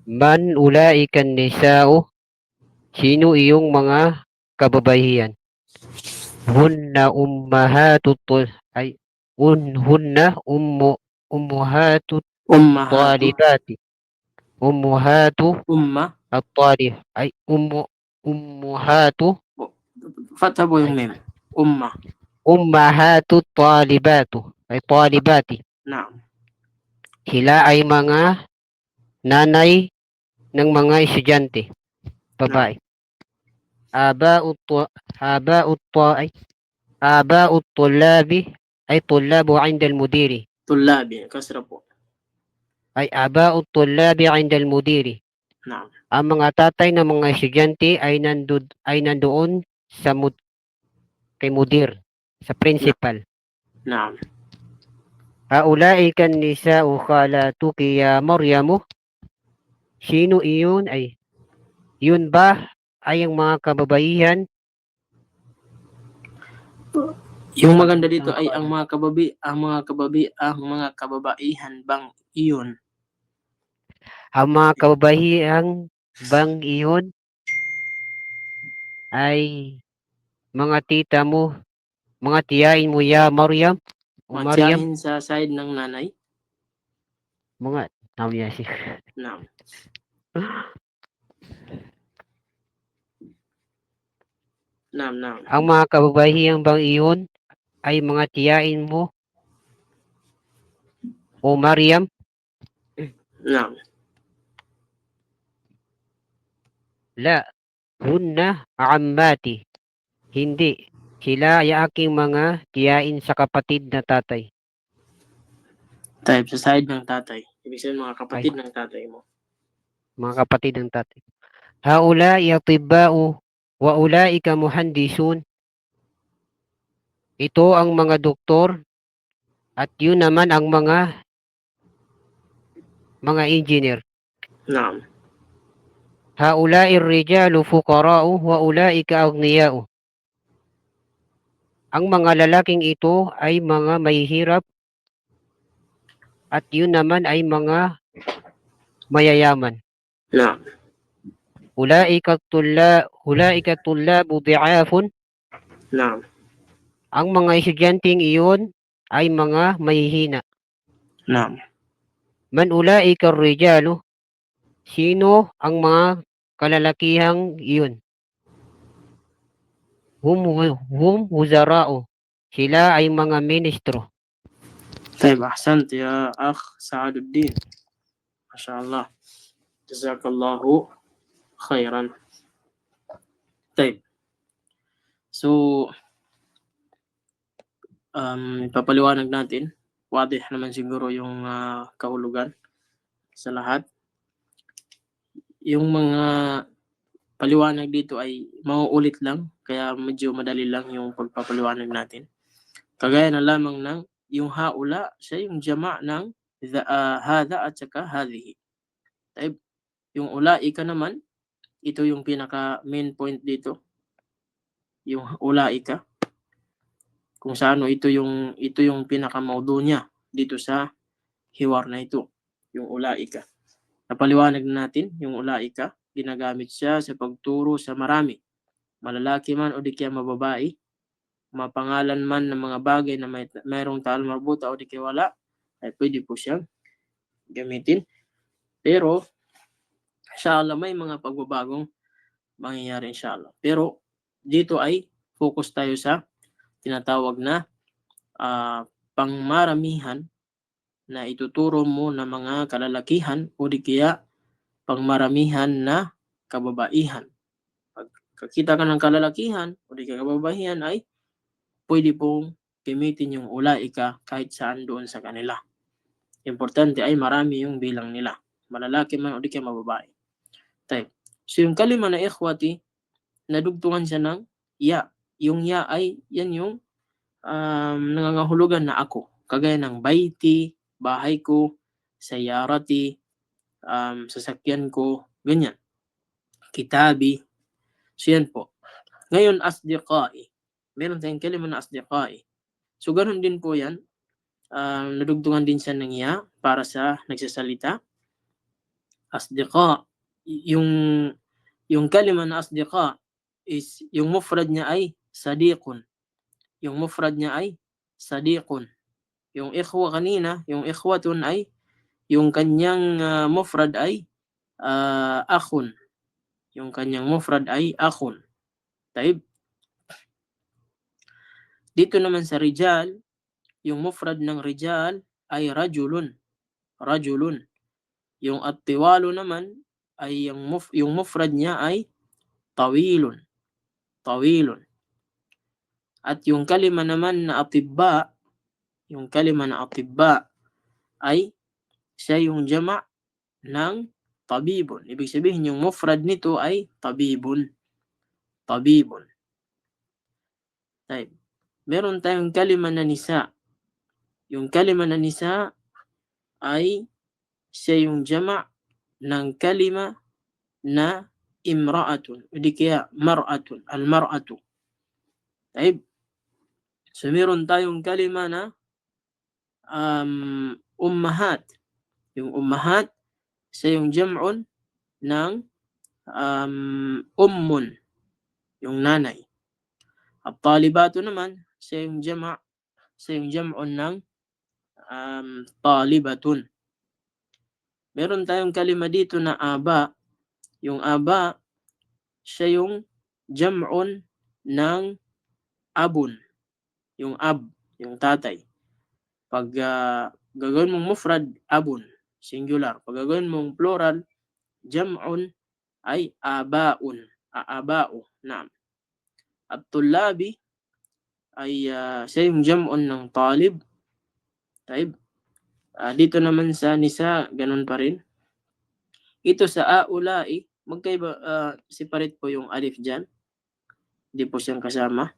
S2: Man ulaikan nisa'u. Sino iyong mga kababaihan? Hunna ummuhatut
S1: Ummahatu.
S2: talibati. Ummuhatu
S1: Umma.
S2: at-talib ay ummuhatu
S1: Fatha po yung meme. Umma.
S2: ummahatu talibatu ay talibati.
S1: Naam.
S2: Sila ay mga nanay ng mga estudyante, babae. Aba'ut tullabi ay tullabu 'inda al-mudiri.
S1: Tullabi. Kasra po.
S2: Ay aba'ut tullabi 'inda al-mudiri.
S1: Naam.
S2: Ang mga tatay ng mga estudyante ay nandoon sa kay mudir, sa principal.
S1: Naam.
S2: Haula'i kan nisa'u khalatuki ya Maryamu. Sino iyon ay yun ba ay ang mga kababaihan?
S1: Yung maganda dito ay ang mga kababaihan bang iyon?
S2: Ang mga kababaihan bang iyon ay mga tita mo, mga tiyain mo ya Maryam? O Maryam,
S1: Matyahin sa side ng nanay?
S2: mga si
S1: Naam. Naam, naam.
S2: ang mga kababaihan bang iyon ay mga tiyain mo o Maryam?
S1: Naam.
S2: La, hunna ammati. Hindi. Sila ay aking mga tiyain sa kapatid na tatay.
S1: Type sa side ng tatay. Ibig sabihin mga kapatid ng tatay mo.
S2: Mga kapatid ng tatay. Haula'i atibba'u wa ulaika muhandisun. Ito ang mga doktor at yun naman ang mga engineer.
S1: Naam.
S2: Haula'i rijalu fuqara'u wa ulaika aghniya'u. Ang mga lalaking ito ay mga mahihirap at yun naman ay mga mayayaman.
S1: Naam.
S2: Ulaika tullabu di'afun.
S1: Naam.
S2: Ang mga estudyanteng iyon ay mga mahihina.
S1: Naam.
S2: Man ulaika rijalu. Sino ang mga kalalakihang iyon? Hum wuzara'u. Sila ay mga ministro.
S1: طيب أحسنت يا أخ سعد الدين. ما شاء الله. جزاك الله خيرا. طيب. So, ipapaliwanag natin. Wadih naman siguro yung kahulugan sa lahat. Yung mga paliwanag dito ay mauulit lang, kaya medyo madali lang yung pagpapaliwanag natin. Kagaya na lamang ng yung haula, siya yung jama' ng hada at saka hadhihi. Yung ulaika naman, ito yung pinaka main point dito. Yung ulaika. Kung saan ito yung pinaka maudo niya dito sa hiwar na ito, yung ulaika. Napaliwanag natin yung ulaika, ginagamit siya sa pagturo sa marami. Malalaki man o di kaya mababae, mapangalan man ng mga bagay na mayroong tal marbuta o di kaya wala, ay pwede po siyang gamitin. Pero, inshallah, may mga pagbabagong mangyayari inshallah. Pero, dito ay focus tayo sa tinatawag na pangmaramihan na ituturo mo ng mga kalalakihan o di kaya pangmaramihan na kababaihan. Pag kakita ka ng kalalakihan o di kaya kababaihan ay pwede pong gamitin yung ulaika kahit saan doon sa kanila. Importante ay marami yung bilang nila. Malalaki man o di kaya mababae. Tayo. So yung kalima na ikhwati, nadugtungan siya ng ya. Yung ya ay yan yung nangangahulugan na ako. Kagaya ng baiti, bahay ko, sayarati, sasakyan ko, ganyan. Kitabi. So yan po. Ngayon, asdiqai. Meron tayong kalima na asdiqai. So ganun din po yan. Nadugtungan din siya ng ya para sa nagsasalita. Asdiqa. Yung kalima na asdiqa is yung mufrad niya ay sadiqun. Yung mufrad niya ay sadiqun. Yung ikhwa kanina, yung ikhwatun ay yung kanyang mufrad ay akhun. Yung kanyang mufrad ay akhun. Taib. Dito naman sa rijal, yung mufrad ng rijal ay rajulun. Rajulun. Yung at-tiwalu naman ay yung mufrad niya ay tawilun. Tawilun. At yung kalima naman na atibba, yung kalima na atibba ay siya yung jama' ng tabibun. Ibig sabihin yung mufrad nito ay tabibun. Tabibun. Tayo. Meron tayong kalima na nisa. Yung kalima na nisa ay siya yung jama' ng kalima na imra'atun. O di kaya mar'atun. Al-mar'atu. Tayo. So meron tayong kalima na ummahat. Yung ummahat, siya yung jam'un ng ummun, yung nanay. At talibatu naman, siya yung jam'un ng talibatun. Meron tayong kalima dito na aba. Yung aba, siya yung jam'un ng abun. Yung ab, yung tatay. Pag gagawin mong mufrad, abun, singular. Pag gagawin mong plural, jam'un ay abaun. Aabao. Naam. At tulabi ay siya yung jam'un ng talib. Taib. Dito naman sa nisa, ganun pa rin. Ito sa aulai, magkaiba, separate po yung alif dyan. Hindi po siyang kasama.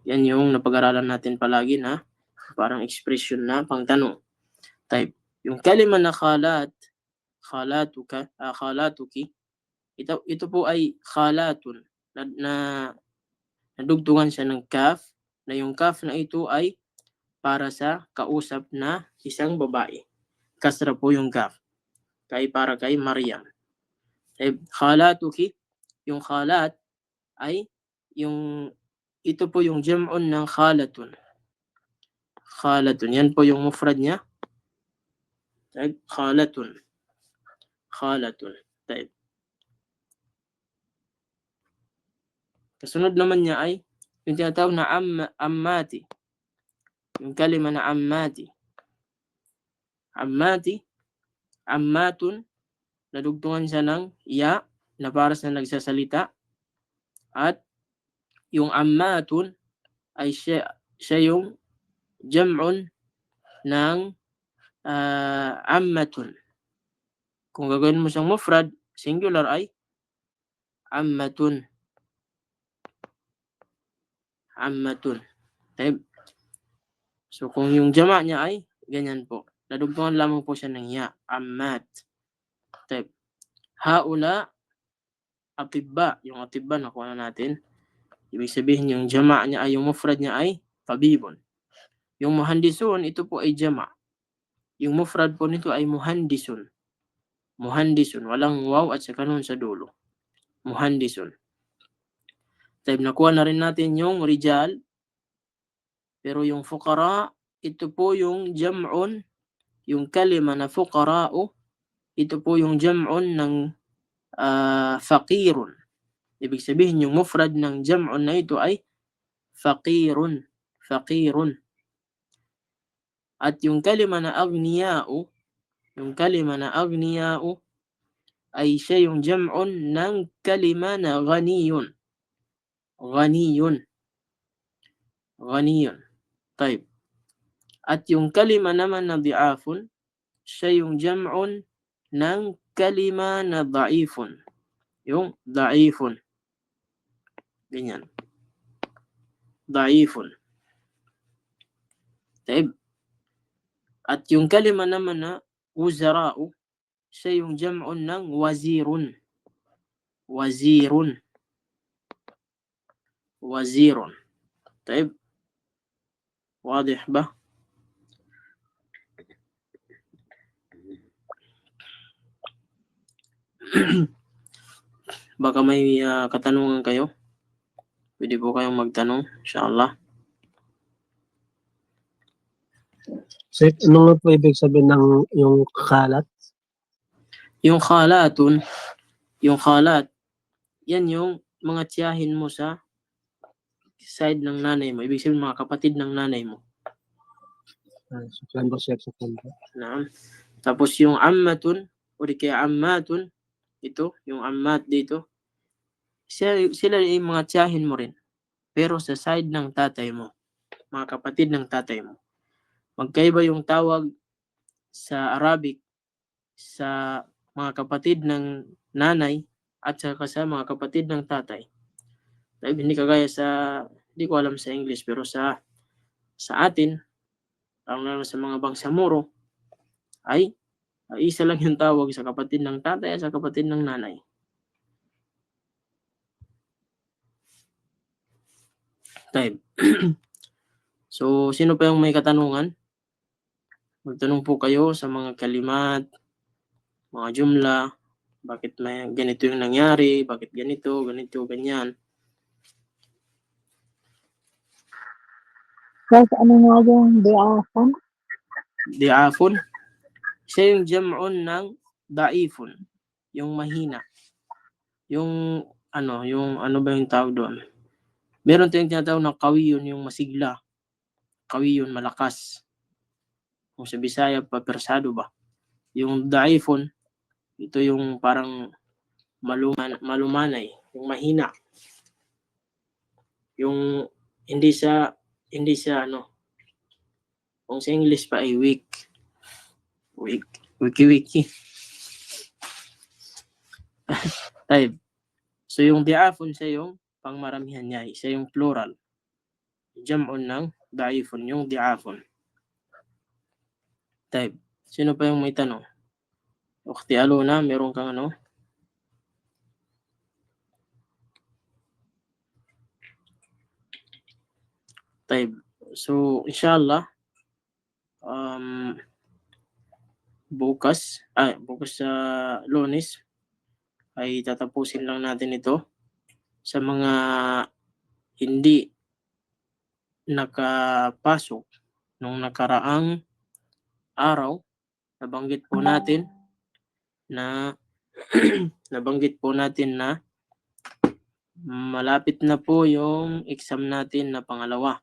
S1: Yan yung napag-aralan natin palagi na parang expression na pangtanong. Type. Yung kalima na khalat, khalatuka, khalatuki, ito po ay khalatun na nadugtungan siya ng kaf, na yung kaf na ito ay para sa kausap na isang babae. Kasra po yung kaf. Para kay Maryam. Type. Khalatuki, yung khalat ay ito po yung jam'un ng khalatun. Khalatun. Yan po yung mufrad niya. Taib. Khalatun. Khalatun. Taib. Kasunod naman niya ay yung tinatawag na ammati. Yung kalima na ammati. Ammati. Ammatun. Nadugtungan siya ng ya na para sa nagsasalita. At yung ammatun ay siya yung jam'un ng ammatun. Kung gagawin mo siyang mufrad, singular ay ammatun. Ammatun. So kung yung jama' niya ay ganyan po. Nadugtungan lamang po siya ng ya. Ammat. Haula atibba. Yung atibba nakuha na natin. Ibig sabihin yung jama' niya ay yung mufrad niya ay tabibun. Yung muhandisun, ito po ay jama'. Yung mufrad po nito ay muhandisun. Muhandisun. Walang waw at saka nun sa dulo. Muhandisun. Nakuha na rin natin yung rijal. Pero yung fuqara, ito po yung jam'un, yung kalima na fuqara'u, ito po yung jam'un ng faqirun. Ibig sabihin yung mufrad ng jam'un na ito ay faqirun. Faqirun. At yung kalima na aghniya'u, ay siya yung jam'un ng kalima na ghaniyun. Ghaniyun. Ghaniyun. Taib. At yung kalima naman na di'afun, siya yung jam'un ng kalima na da'ifun. Yung da'ifun. Ganyan. Da'ifun. Taib. At yung kalima naman na wuzara'u, siya yung jam'un ng wazirun. Wazirun. Wazirun. Taib. Wadih ba? Baka may katanungan kayo. Pwede po kayong magtanong, inshallah.
S6: So, ano nga po ibig sabihin ng yung kalat?
S1: Yung khalat, yan yung mga tiyahin mo sa side ng nanay mo. Ibig sabihin mga kapatid ng nanay mo.
S6: September, September.
S1: Naam. Tapos yung ammatun, o di kaya ammatun, ito, yung ammat dito, sila yung mga tiyahin mo rin. Pero sa side ng tatay mo, mga kapatid ng tatay mo. Magkaiba yung tawag sa Arabic sa mga kapatid ng nanay at saka sa mga kapatid ng tatay. Dahil hindi kagaya sa, hindi ko alam sa English, pero sa atin, lalo sa mga bangsamoro, ay isa lang yung tawag sa kapatid ng tatay at sa kapatid ng nanay. Time. So, sino pa yung may katanungan? Magtanong po kayo sa mga kalimat, mga jumla, bakit may ganito yung nangyari, bakit ganito, ganyan.
S5: Guys, ano nga yung di'afun?
S1: Di'afun, siya yung jam'un ng da'ifun, yung mahina. Yung ano ba yung tawag doon? Meron tayong tinatawag na qawiyun, yung masigla. Qawiyun, malakas. Kung sa Bisaya, papersado ba? Yung da'ifun, ito yung parang malumanay, yung mahina. Yung hindi sa kung sa English pa ay weak. Wiki. Type. So yung di'afun siya yung pangmaramihan niya, siya yung plural. Jam'un ng da'ifun, yung di'afun. Type. Sino pa yung may tanong? Ukhti Aluna, meron kang ano? Type. So inshallah bukas sa Lunes ay tatapusin lang natin ito. Sa mga hindi nakapasok nung nakaraang araw, nabanggit po natin na malapit na po yung exam natin na pangalawang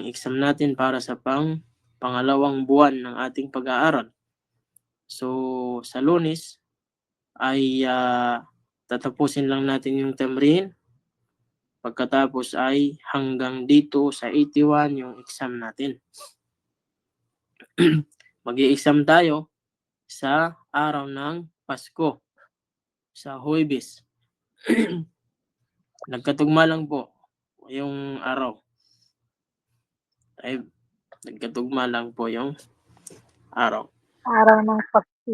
S1: exam natin para sa pangalawang buwan ng ating pag-aaral. So sa Lunes ay tatapusin lang natin yung tamrin. Pagkatapos ay hanggang dito sa 81 yung exam natin. Mag-i-exam tayo sa araw ng Pasko, sa Huwebes. Nagkatugma lang po yung araw. Ay, nagkatugma lang po yung araw.
S5: Araw ng Pasko.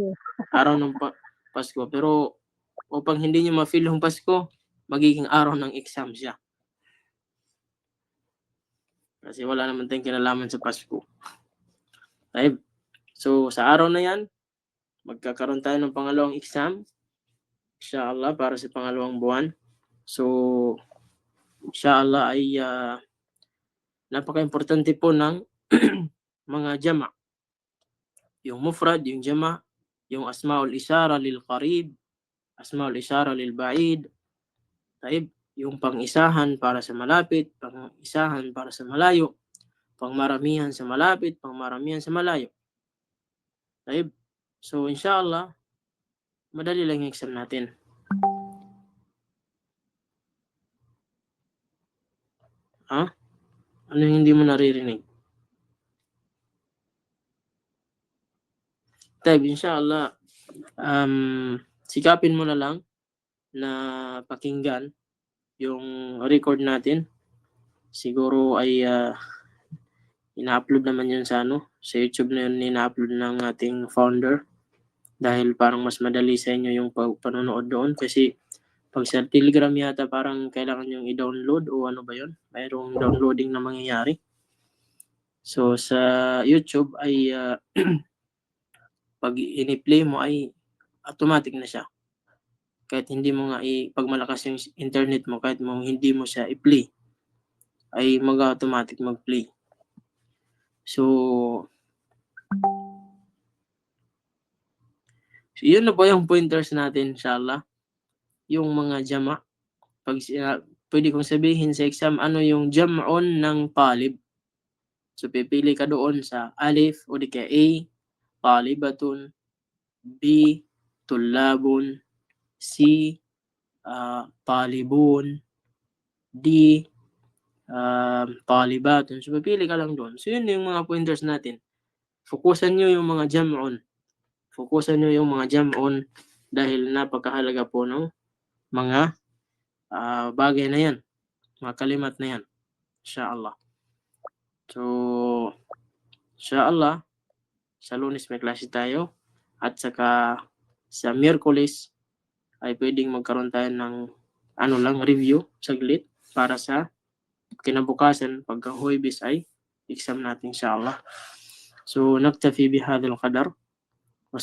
S1: Araw ng Pasko. Pero upang hindi nyo ma-feel yung Pasko, magiging araw ng exam siya. Kasi wala naman tayong kinalaman sa Pasko. Right? So, sa araw na yan, magkakaroon tayo ng pangalawang exam. Inshallah, para sa pangalawang buwan. So, inshallah ay napaka-importante po ng mga jama'. Yung mufrad, yung jama', yung asma'ul isara lil qarib, asma'ul isara lil ba'id. Taib. yung pang-isahan para sa malapit, pang-isahan para sa malayo, pangmaramihan sa malapit, pangmaramihan sa malayo. Taib. So, inshallah, madali lang yung exam natin. Ha? Ano yung hindi mo naririnig? Taib, inshallah, sikapin mo na lang na pakinggan yung record natin. Siguro ay ina-upload naman yun sa sa YouTube na yun, ina-upload ng ating founder dahil parang mas madali sa inyo yung panonood doon kasi pag sa Telegram yata parang kailangan yung i-download o ano ba yun, mayroong downloading na mangyayari. So sa YouTube ay pag ini-play mo ay automatic na siya. Kahit hindi mo nga pag malakas yung internet mo, kahit mo hindi mo siya i-play, ay mag-automatic mag-play. So yun na po yung pointers natin, inshallah. Yung mga jama. Pag pwede kong sabihin sa exam, ano yung jam'on ng talib. So pipili ka doon sa alif o di kaya A, talibatun, B, tulabun, C, talibun, D, talibatun. So pipili ka lang doon. So yun yung mga pointers natin. Fokusan nyo yung mga jam'on. Fokusan nyo yung mga jam'on dahil napakahalaga po ng mga bagay na yan. Mga kalimat na yan. Inshallah. So, inshallah, sa Lunes may klase tayo. At saka sa Miyerkules ay pwedeng magkaroon tayo ng review saglit para sa kinabukasan pagka Huwebes ay exam natin inshallah. So, naktafi bihadal qadar. Wa